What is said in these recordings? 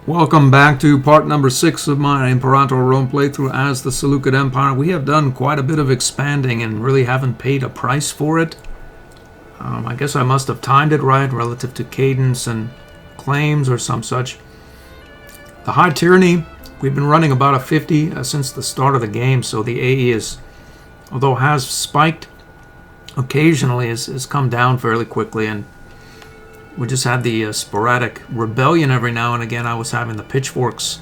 Welcome back to part number 6 of my Imperator Rome playthrough as the Seleukid Empire. We have done quite a bit of expanding and really haven't paid a price for it. I guess I must have timed it right relative to cadence and claims or some such. The High Tyranny, we've been running about a 50 since the start of the game, so the AE is, although has spiked occasionally, has come down fairly quickly, and we just had the sporadic rebellion every now and again. I was having the pitchforks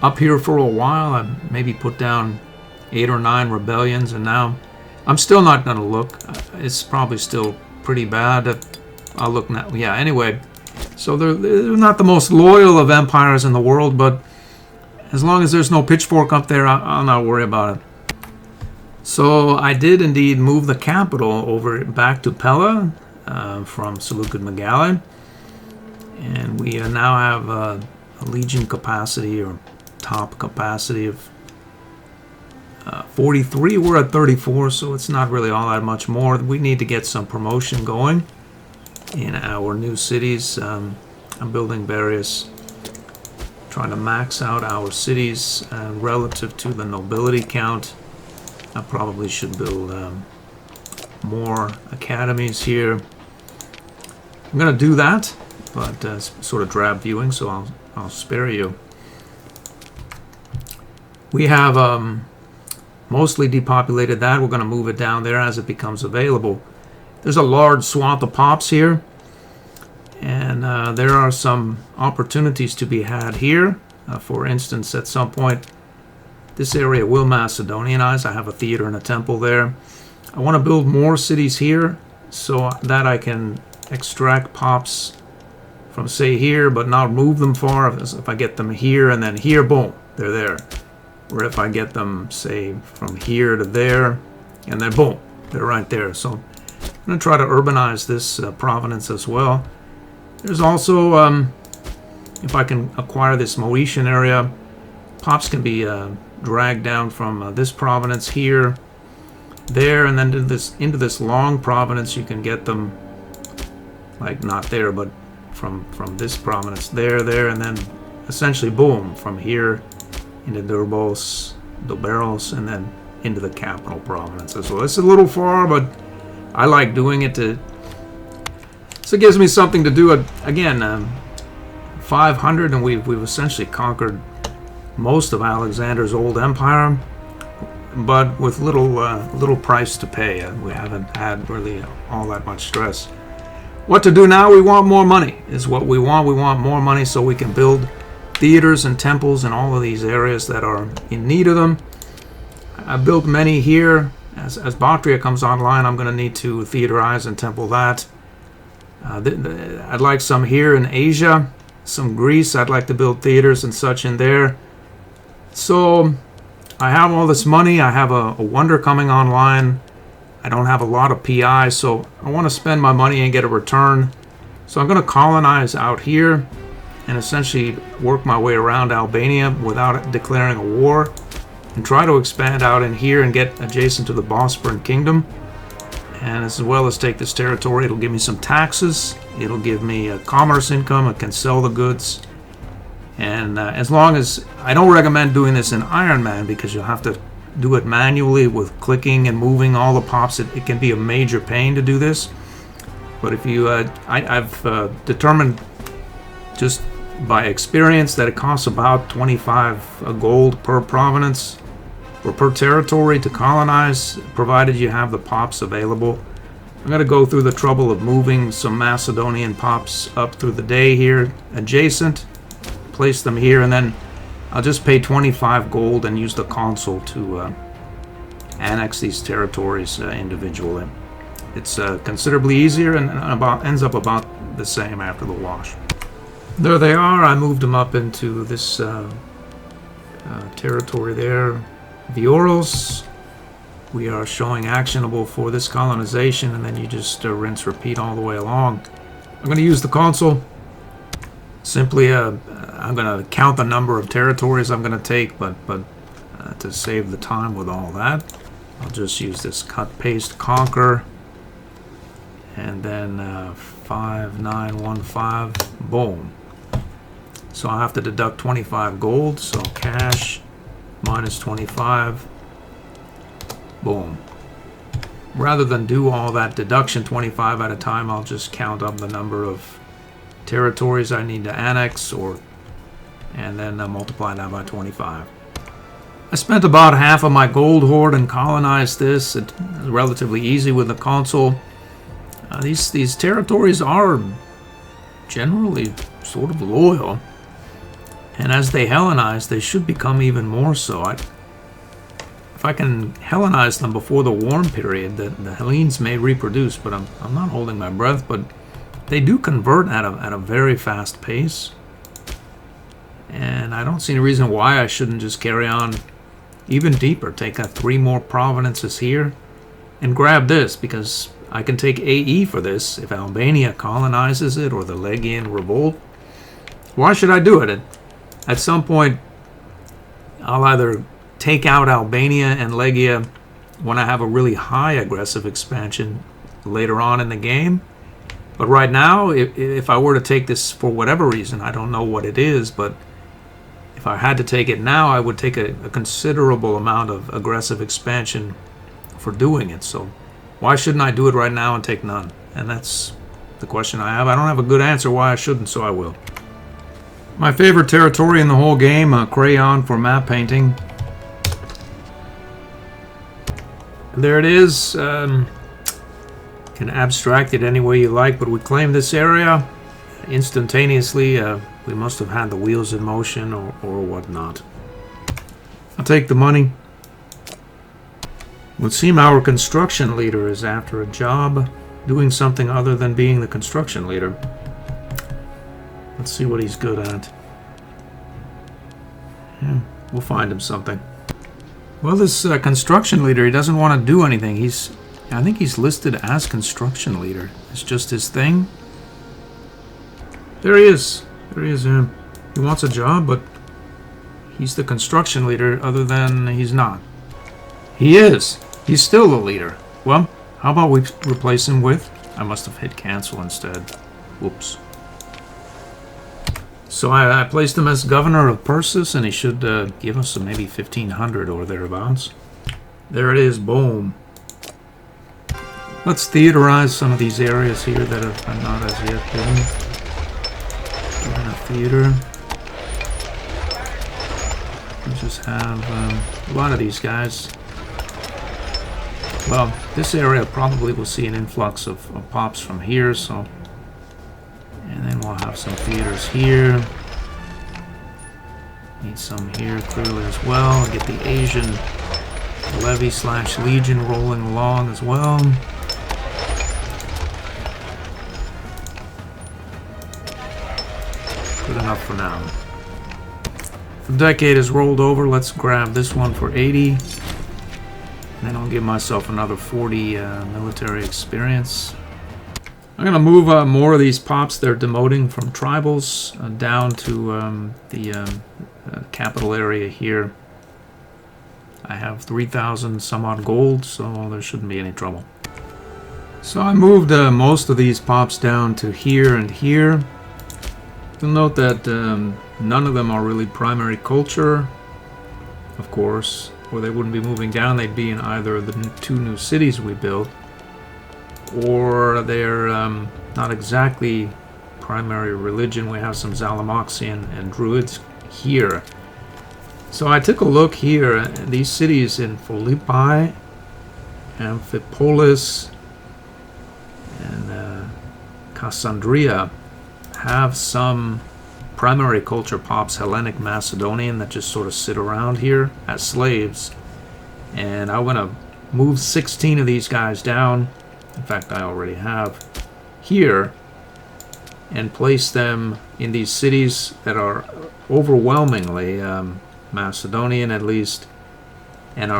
up here for a while. I maybe put down 8 or 9 rebellions, and now I'm still not going to look. It's probably still pretty bad. I'll look now. Yeah, anyway. So they're not the most loyal of empires in the world, but as long as there's no pitchfork up there, I'll not worry about it. So I did indeed move the capital over back to Pella. From Seleukid Megali, and we now have a legion capacity or top capacity of 43. We're at 34, so it's not really all that much more. We need to get some promotion going in our new cities. I'm building various, trying to max out our cities relative to the nobility count. I probably should build more academies here. I'm going to do that, but it's sort of drab viewing, so I'll spare you. We have mostly depopulated that. We're going to move it down there as it becomes available. There's a large swath of pops here, and there are some opportunities to be had here. For instance, at some point, this area will Macedonianize. I have a theater and a temple there. I want to build more cities here so that I can extract pops from, say, here, but not move them far. If I get them here and then here, boom, they're there. Or if I get them, say, from here to there, and then boom, they're right there. So I'm going to try to urbanize this province as well. There's also, if I can acquire this Mauritian area, pops can be dragged down from this province here, there, and then into this long province. You can get them, like not there, but from this province there, and then essentially boom, from here into Doberos, and then into the capital province as well. It's a little far, but I like doing it so it gives me something to do. Again, 500, and we've essentially conquered most of Alexander's old empire, but with little price to pay. We haven't had really all that much stress. What to do now? We want more money is what we want. We want more money so we can build theaters and temples in all of these areas that are in need of them. I built many here. As Bactria comes online, I'm going to need to theaterize and temple that. I'd like some here in Asia, some Greece. I'd like to build theaters and such in there. So I have all this money. I have a wonder coming online. I don't have a lot of PI, so I want to spend my money and get a return. So I'm going to colonize out here and essentially work my way around Albania without declaring a war, and try to expand out in here and get adjacent to the Bosporan Kingdom. And as well as take this territory, it'll give me some taxes. It'll give me a commerce income. I can sell the goods. And as long as, I don't recommend doing this in Iron Man because you'll have to do it manually with clicking and moving all the pops. It can be a major pain to do this. But if you, I've determined just by experience that it costs about 25 gold per province or per territory to colonize, provided you have the pops available. I'm going to go through the trouble of moving some Macedonian pops up through the day here adjacent, place them here, and then I'll just pay 25 gold and use the consul to annex these territories individually. It's considerably easier and ends up about the same after the wash. There they are. I moved them up into this territory there. Vioros. We are showing actionable for this colonization, and then you just rinse, repeat all the way along. I'm going to use the consul. Simply, I'm going to count the number of territories I'm going to take, but to save the time with all that, I'll just use this cut, paste, conquer, and then 5915, boom. So I'll have to deduct 25 gold. So cash minus 25. Boom. Rather than do all that deduction 25 at a time, I'll just count up the number of territories I need to annex, and then multiply that by 25. I spent about half of my gold hoard and colonized this. It's relatively easy with the console. These territories are generally sort of loyal, and as they Hellenize, they should become even more so. If I can Hellenize them before the warm period, the Hellenes may reproduce, but I'm not holding my breath. But they do convert at a very fast pace, and I don't see any reason why I shouldn't just carry on even deeper. Take 3 more provinces here, and grab this, because I can take AE for this if Albania colonizes it or the Legian revolt. Why should I do it? At some point, I'll either take out Albania and Legia when I have a really high aggressive expansion later on in the game. But right now, if I were to take this for whatever reason, I don't know what it is, but if I had to take it now, I would take a considerable amount of aggressive expansion for doing it. So why shouldn't I do it right now and take none? And that's the question I have. I don't have a good answer why I shouldn't, so I will. My favorite territory in the whole game, crayon for map painting. There it is. Can abstract it any way you like, but we claim this area instantaneously. We must have had the wheels in motion or whatnot. I'll take the money. It would seem our construction leader is after a job doing something other than being the construction leader. Let's see what he's good at. Yeah, we'll find him something. Well, this construction leader, he doesn't want to do anything. I think he's listed as construction leader. It's just his thing. There he is. There he is. He wants a job, but he's the construction leader other than he's not. He is. He's still the leader. Well, how about we replace him with... I must have hit cancel instead. Whoops. So I placed him as governor of Persis, and he should give us maybe 1,500 or thereabouts. There it is. Boom. Let's theaterize some of these areas here that have not as yet been given a theater. We just have a lot of these guys. Well, this area probably will see an influx of pops from here, so... And then we'll have some theaters here. Need some here clearly as well. Get the Asian levy / legion rolling along as well. Good enough for now. The decade is rolled over. Let's grab this one for 80. And then I'll give myself another 40 military experience. I'm going to move more of these pops. They're demoting from tribals down to the capital area here. I have 3,000 some odd gold, so there shouldn't be any trouble. So I moved most of these pops down to here and here. You'll note that none of them are really primary culture, of course, or they wouldn't be moving down. They'd be in either the 2 new cities we built, or they're not exactly primary religion. We have some Zalamoxian and Druids here. So I took a look here. These cities in Philippi, Amphipolis, and Cassandria have some primary culture pops, Hellenic Macedonian, that just sort of sit around here as slaves. And I want to move 16 of these guys down. In fact, I already have here, and place them in these cities that are overwhelmingly Macedonian, at least, and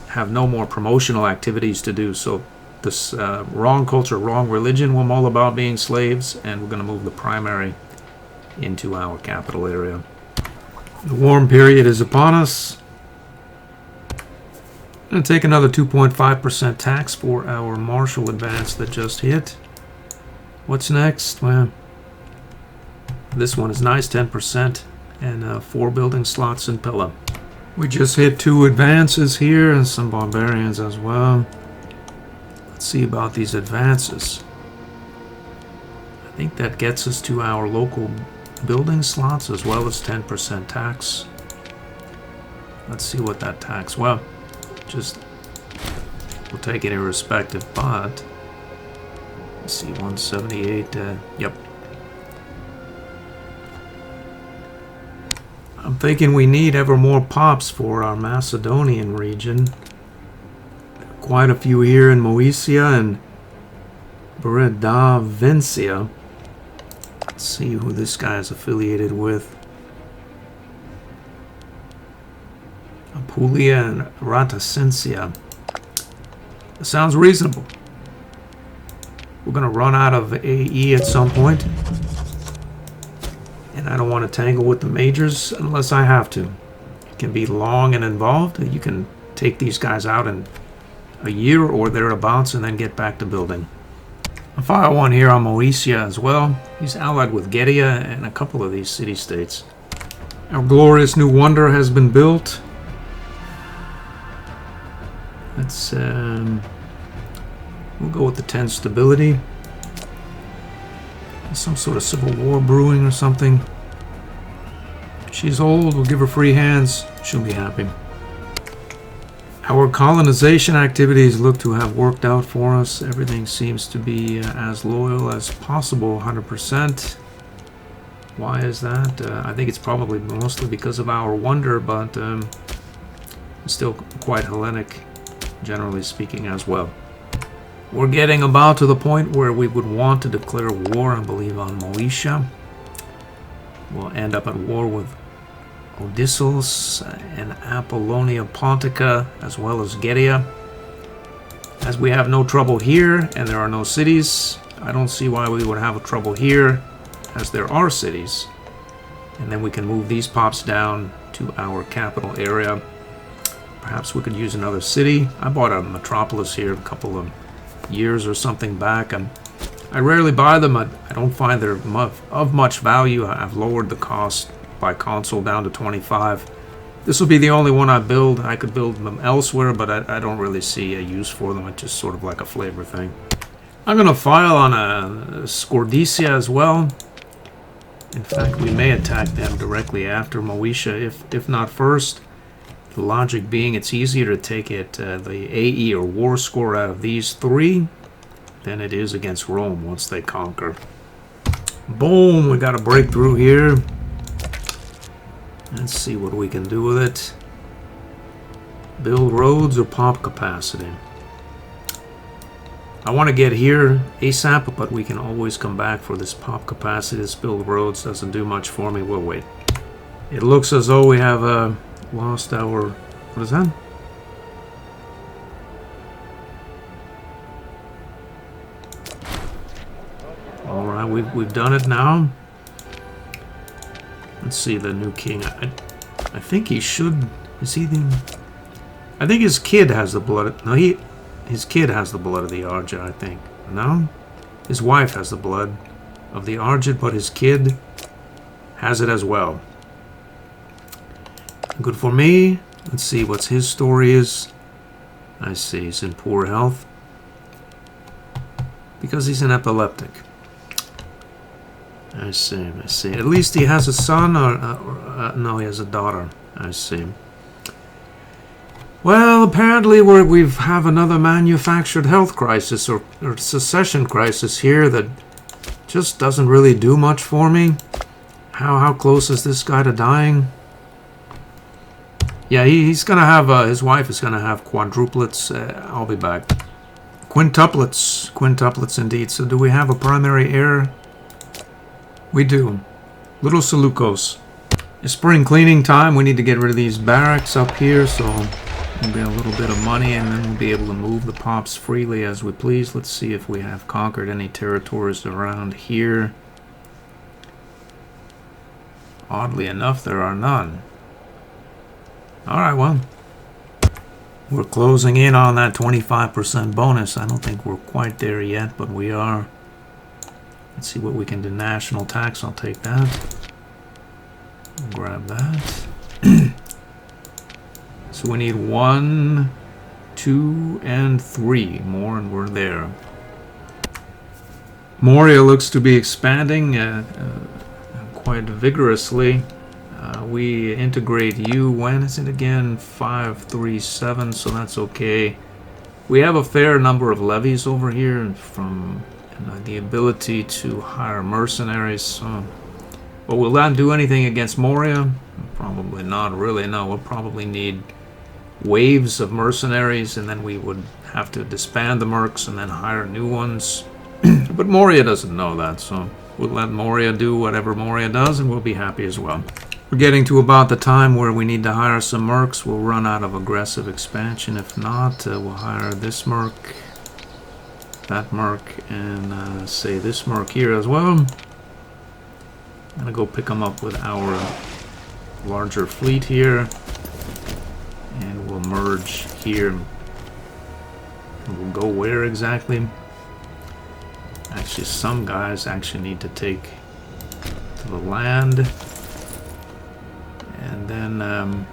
have no more promotional activities to do. So this wrong culture, wrong religion will mull about being slaves, and we're going to move the primary into our capital area. The warm period is upon us. I'm going to take another 2.5% tax for our martial advance that just hit. What's next? Well, This one is nice, 10%, and 4 building slots in Pella. We just hit 2 advances here and some barbarians as well. Let's see about these advances. I think that gets us to our local building slots as well as 10% tax. Let's see what that tax, well, just we'll take it irrespective, but let's see, 178, yep. I'm thinking we need ever more pops for our Macedonian region. Quite a few here in Moesia and Bredavincia. Let's see who this guy is affiliated with. Apulia and Ratacencia. It sounds reasonable. We're going to run out of AE at some point. And I don't want to tangle with the majors unless I have to. It can be long and involved. You can take these guys out in a year or thereabouts and then get back to building. I fire one here on Moesia as well. He's allied with Getia and a couple of these city-states. Our glorious new wonder has been built. Let's we'll go with the 10 stability. Some sort of civil war brewing or something. She's old, we'll give her free hands, she'll be happy. Our colonization activities look to have worked out for us. Everything seems to be as loyal as possible, 100%. Why is that? I think it's probably mostly because of our wonder, but it's still quite Hellenic, generally speaking, as well. We're getting about to the point where we would want to declare war, I believe, on Moesia. We'll end up at war with Odysseus and Apollonia Pontica, as well as Getia. As we have no trouble here, and there are no cities, I don't see why we would have trouble here, as there are cities. And then we can move these pops down to our capital area. Perhaps we could use another city. I bought a metropolis here a couple of years or something back, and I rarely buy them. I don't find they're of much value. I've lowered the cost by console down to 25. This will be the only one I build. I could build them elsewhere, but I don't really see a use for them. It's just sort of like a flavor thing. I'm going to file on a Scordicia as well. In fact, we may attack them directly after Moesia, if not first. The logic being it's easier to take it the AE or war score out of these 3 than it is against Rome once they conquer. Boom, we got a breakthrough here. Let's see what we can do with it. Build roads or pop capacity. I want to get here ASAP, but we can always come back for this pop capacity. This build roads doesn't do much for me. We'll wait. It looks as though we have lost our... what is that? Alright, we've done it now. Let's see the new king. I think he should... is he the... I think his kid has the blood... no, his kid has the blood of the Argid, I think. No? His wife has the blood of the Argid, but his kid has it as well. Good for me. Let's see what his story is. I see, he's in poor health. Because he's an epileptic. I see, I see. At least he has a son, or no, he has a daughter. I see. Well, apparently we have another manufactured health crisis or secession crisis here that just doesn't really do much for me. How close is this guy to dying? Yeah, he's gonna have, his wife is gonna have quadruplets. I'll be back. Quintuplets indeed. So do we have a primary heir? We do. Little Seleukos. It's spring cleaning time. We need to get rid of these barracks up here, so we'll get a little bit of money and then we'll be able to move the pops freely as we please. Let's see if we have conquered any territories around here. Oddly enough, there are none. Alright, well, we're closing in on that 25% bonus. I don't think we're quite there yet, but we are. Let's see what we can do. National tax, I'll take that. We'll grab that. So we need 1, 2, and 3 more, and we're there. Moria looks to be expanding quite vigorously. We integrate you. When is it again? 537, so that's okay. We have a fair number of levies over here from the ability to hire mercenaries. So, but will that do anything against Moria? Probably not really. No, we'll probably need waves of mercenaries, and then we would have to disband the mercs and then hire new ones. But Moria doesn't know that, so we'll let Moria do whatever Moria does, and we'll be happy as well. We're getting to about the time where we need to hire some mercs. We'll run out of aggressive expansion. If not, we'll hire this merc, that merc, and say this merc here as well. I'm gonna go pick them up with our larger fleet here, and we'll merge here. And we'll go where exactly? Actually, some guys actually need to take to the land. And then,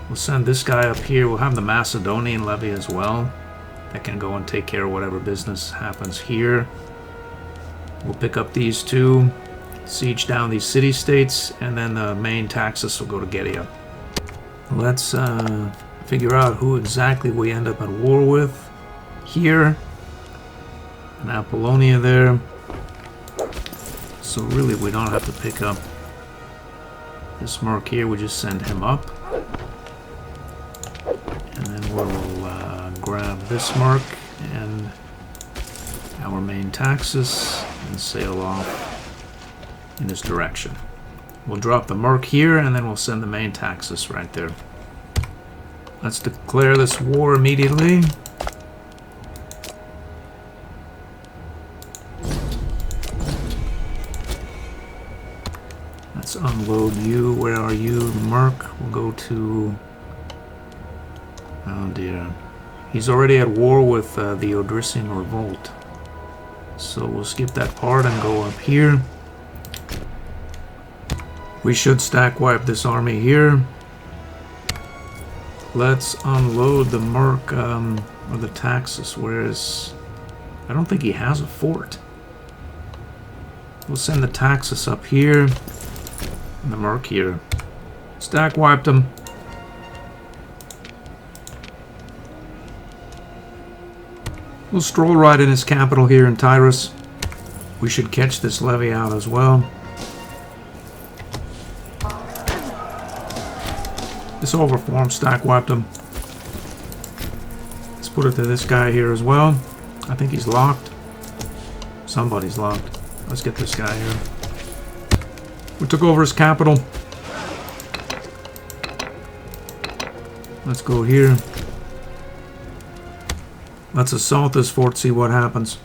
we'll send this guy up here. We'll have the Macedonian levy as well. That can go and take care of whatever business happens here. We'll pick up these two, siege down these city-states, and then the main taxes will go to Getia. Let's figure out who exactly we end up at war with here. And Apollonia there. So really we don't have to pick up this merc here, we just send him up. And then we'll grab this merc and our main taxes and sail off in this direction. We'll drop the merc here and then we'll send the main taxes right there. Let's declare this war immediately. Let's unload you. Where are you? Merc. We'll go to... Oh dear. He's already at war with the Odrysian Revolt. So we'll skip that part and go up here. We should stack wipe this army here. Let's unload the merc or the taxes. Whereas I don't think he has a fort. We'll send the taxes up here and the merc here. Stack wiped him. We'll stroll right in his capital here in Tyrus. We should catch this levy out as well. This overform stack wiped him. Let's put it to this guy here as well. I think he's locked. Somebody's locked. Let's get this guy here. We took over his capital. Let's go here. Let's assault this fort, see what happens.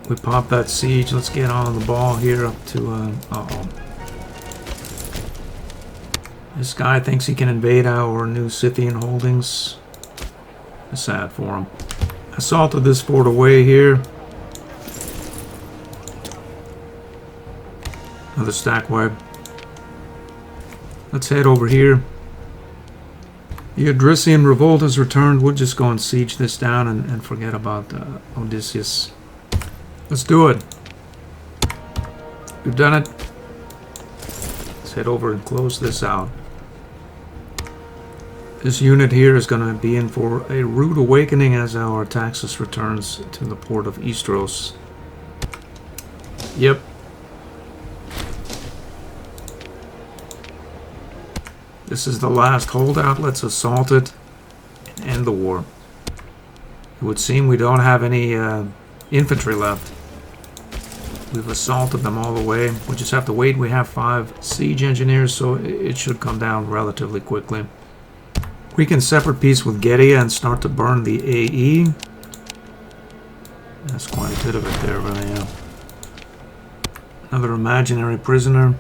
We pop that siege. Let's get on the ball here up to... uh-oh. This guy thinks he can invade our new Scythian holdings. It's sad for him. Assaulted this fort away here. Another stack wipe. Let's head over here. The Odrysian Revolt has returned. We'll just go and siege this down and forget about Odysseus. Let's do it. We've done it. Let's head over and close this out. This unit here is going to be in for a rude awakening as our Taxus returns to the port of Istros. Yep. This is the last holdout. Let's assault it and end the war. It would seem we don't have any infantry left. We've assaulted them all the way. We just have to wait. We have 5 siege engineers, so it should come down relatively quickly. We can separate peace with Getia and start to burn the AE. That's quite a bit of it there, really. Yeah. Another imaginary prisoner.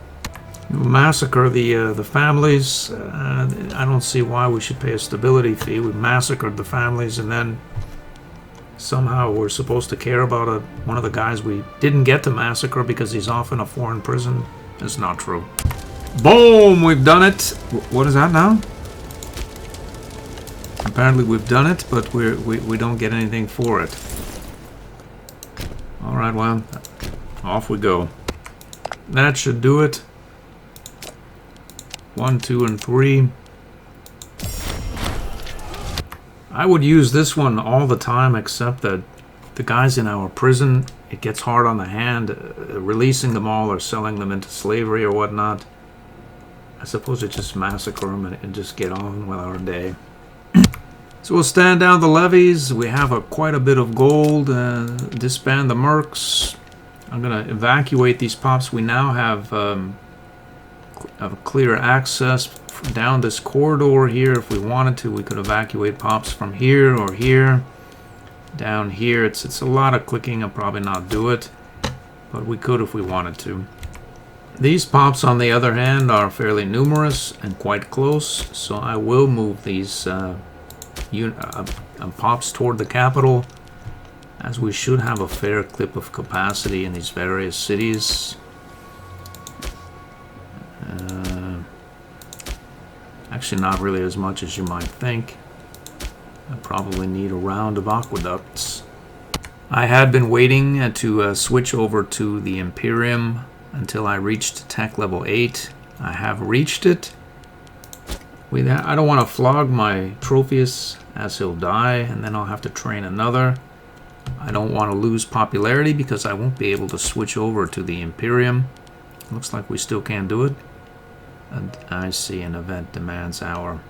We'll massacre the families. I don't see why we should pay a stability fee. We massacred the families, and then somehow we're supposed to care about one of the guys we didn't get to massacre because he's off in a foreign prison. It's not true. Boom! We've done it. What is that now? Apparently we've done it, but we don't get anything for it. Alright, well, off we go. That should do it. 1, 2, and 3. I would use this one all the time, except that the guys in our prison, it gets hard on the hand, releasing them all or selling them into slavery or whatnot. I suppose we just massacre them and just get on with our day. So we'll stand down the levies. We have quite a bit of gold. Disband the mercs. I'm going to evacuate these pops. We now have clear access down this corridor here. If we wanted to, we could evacuate pops from here or here. Down here, it's a lot of clicking. I'll probably not do it, but we could if we wanted to. These pops, on the other hand, are fairly numerous and quite close, so I will move these pops toward the capital, as we should have a fair clip of capacity in these various cities. Actually, not really as much as you might think. I probably need a round of aqueducts. I had been waiting to switch over to the Imperium until I reached tech level 8. I have reached it. I don't want to flog my Trophius as he'll die, and then I'll have to train another. I don't want to lose popularity because I won't be able to switch over to the Imperium. Looks like we still can't do it. And I see an event demands hour.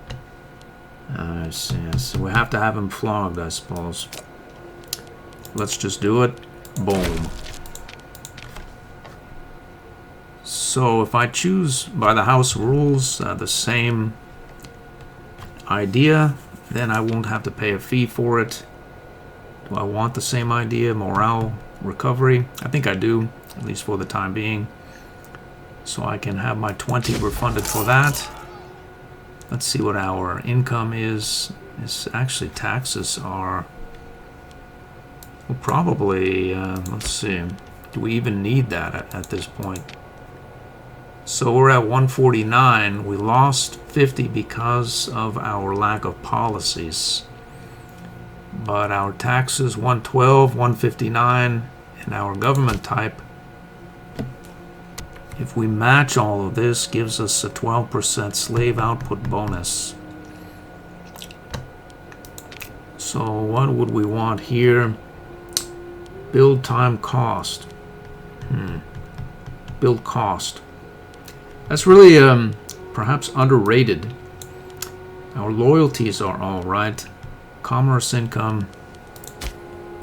I see. So we have to have him flogged, I suppose. Let's just do it. Boom. So if I choose by the house rules the same idea, then I won't have to pay a fee for it. Do I want the same idea? Morale recovery? I think I do, at least for the time being. So I can have my 20 refunded for that. Let's see what our income is. Actually, taxes are... Well, probably, let's see. Do we even need that at this point? So we're at 149. We lost 50 because of our lack of policies. But our taxes, 112, 159, and our government type, if we match all of this, gives us a 12% slave output bonus. So what would we want here? Build time cost. Build cost. That's really perhaps underrated. Our loyalties are all right. Commerce income.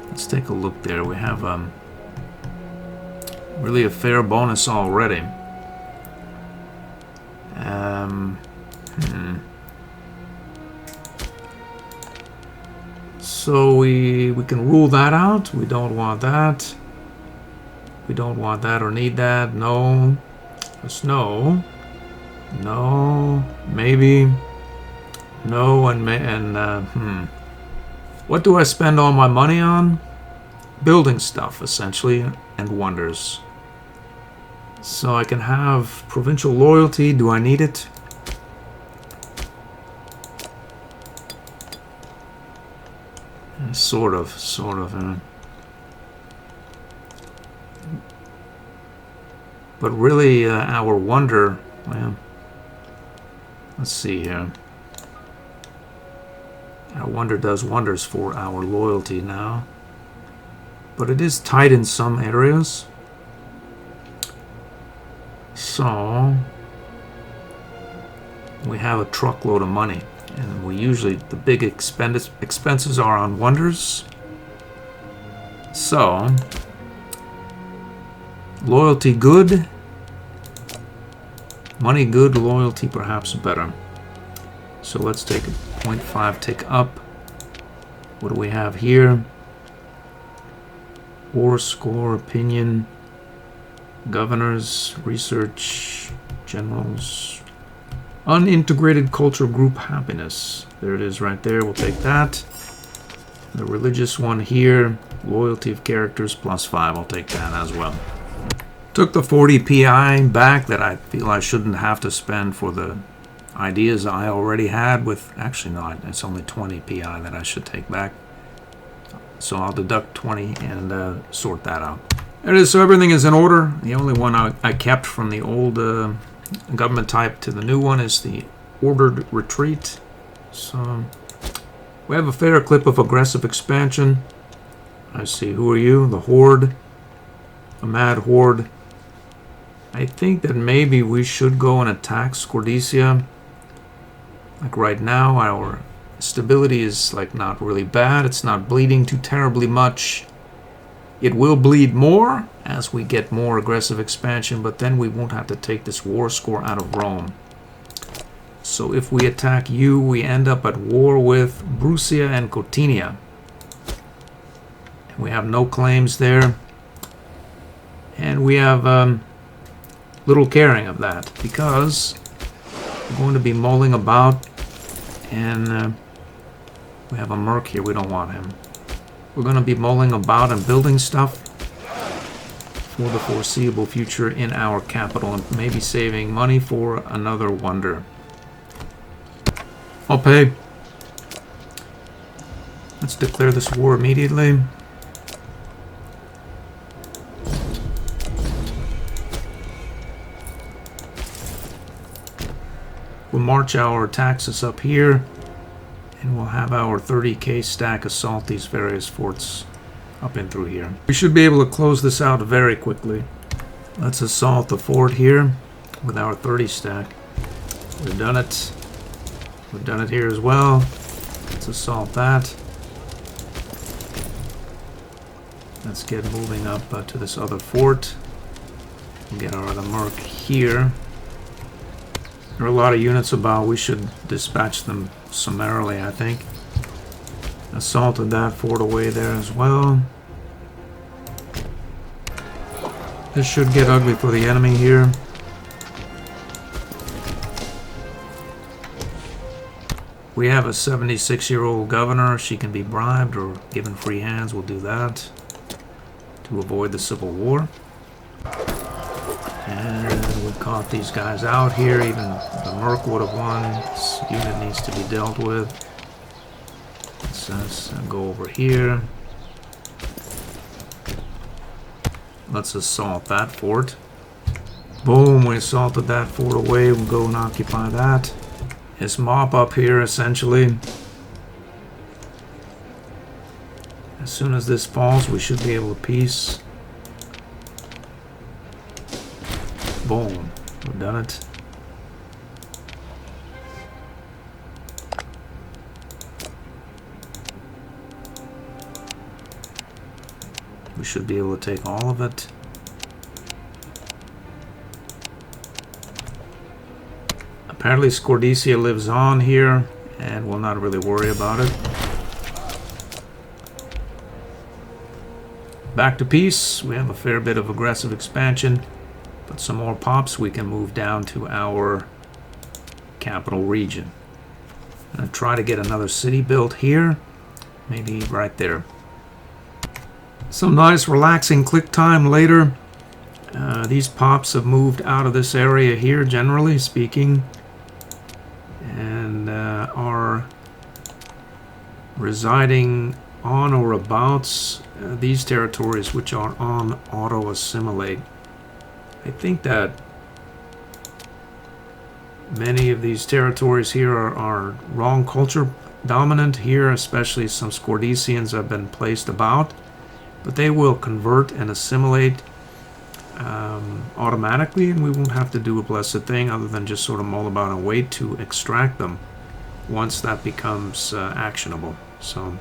Let's take a look there. We have really a fair bonus already. So we can rule that out. We don't want that. We don't want that or need that. No. It's no. No. Maybe. No and what do I spend all my money on? Building stuff, essentially, and wonders. So I can have provincial loyalty. Do I need it? Sort of. But really, our wonder, well, let's see here. Our wonder does wonders for our loyalty now. But it is tight in some areas. So we have a truckload of money. And we usually, the big expenses are on wonders. So, loyalty good. Money good, loyalty perhaps better. So let's take a 0.5 tick up. What do we have here? War score, opinion, governors, research. Generals. Unintegrated culture group happiness. There it is right there. We'll take that. The religious one here. Loyalty of characters +5. I'll take that as well. Took the 40 PI back that I feel I shouldn't have to spend for the ideas I already had with... Actually, no, it's only 20 PI that I should take back. So I'll deduct 20 and sort that out. There it is. So everything is in order. The only one I kept from the old government type to the new one is the ordered retreat. So we have a fair clip of aggressive expansion. I see. Who are you? The Horde. A mad Horde. I think that maybe we should go and attack Scordesia. Like right now, our stability is like not really bad. It's not bleeding too terribly much. It will bleed more as we get more aggressive expansion, but then we won't have to take this war score out of Rome. So if we attack you, we end up at war with Brucia and Cotinia. And we have no claims there. And we have little caring of that, because we're going to be mulling about, and we have a merc here. We don't want him. We're going to be mulling about and building stuff for the foreseeable future in our capital, and maybe saving money for another wonder. I'll pay. Let's declare this war immediately. We'll march our taxes up here, and we'll have our 30k stack assault these various forts up and through here. We should be able to close this out very quickly. Let's assault the fort here with our 30 stack. We've done it. We've done it here as well. Let's assault that. Let's get moving up to this other fort. We'll get our other merc here. There are a lot of units about. We should dispatch them summarily, I think. Assaulted that fort away there as well. This should get ugly for the enemy here. We have a 76-year-old governor. She can be bribed or given free hands. We'll do that to avoid the civil war. And we caught these guys out here. Even the merc would have won. This unit needs to be dealt with. Let's go over here. Let's assault that fort. Boom, we assaulted that fort away. We'll go and occupy that. This mop up here, essentially. As soon as this falls, we should be able to peace. Boom. We've done it. We should be able to take all of it. Apparently Scordesia lives on here, and we'll not really worry about it. Back to peace. We have a fair bit of aggressive expansion, but some more pops, we can move down to our capital region. I'm gonna try to get another city built here, maybe right there. Some nice relaxing click time later. These pops have moved out of this area here, generally speaking, and are residing on or about these territories, which are on auto assimilate. I think that many of these territories here are wrong culture dominant here, especially some Scordesians have been placed about, but they will convert and assimilate automatically, and we won't have to do a blessed thing other than just sort of mull about and wait to extract them once that becomes actionable. So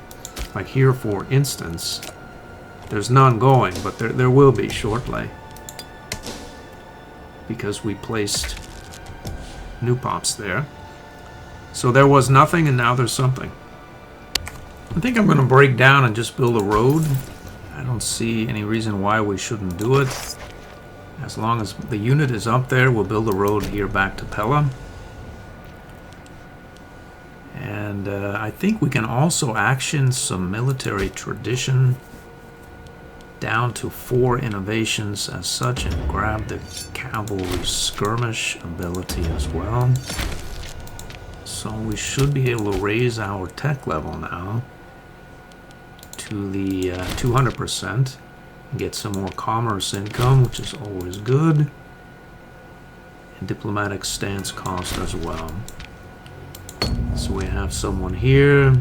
like here, for instance, there's none going, but there will be shortly, because we placed new pops there. So there was nothing, and now there's something. I think I'm going to break down and just build a road. I don't see any reason why we shouldn't do it. As long as the unit is up there, we'll build a road here back to Pella. And I think we can also action some military tradition down to 4 innovations as such, and grab the cavalry skirmish ability as well. So we should be able to raise our tech level now to the 200%. Get some more commerce income, which is always good. And diplomatic stance cost as well. So we have someone here.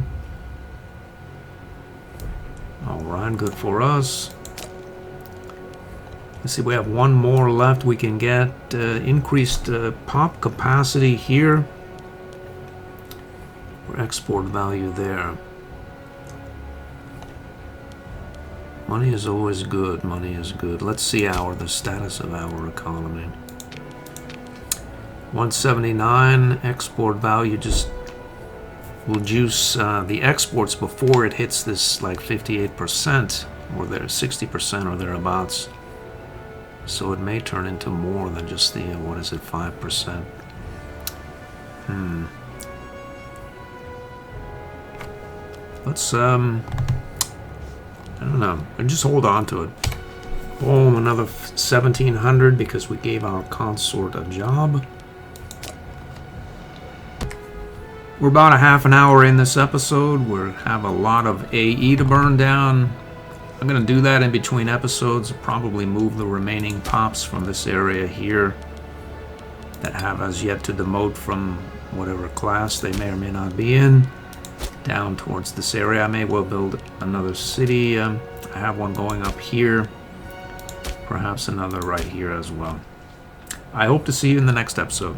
Alright, good for us. Let's see, we have one more left. We can get increased pop capacity here. Or export value there. Money is always good. Money is good. Let's see the status of our economy. 179 export value. Just will juice the exports before it hits this like 58% or there 60% or thereabouts. So it may turn into more than just the 5%. Let's I don't know. And just hold on to it. Boom, another 1,700 because we gave our consort a job. We're about a half an hour in this episode. We have a lot of AE to burn down. I'm going to do that in between episodes. Probably move the remaining pops from this area here that have as yet to demote from whatever class they may or may not be in. Down towards this area. I may well build another city. I have one going up here. Perhaps another right here as well. I hope to see you in the next episode.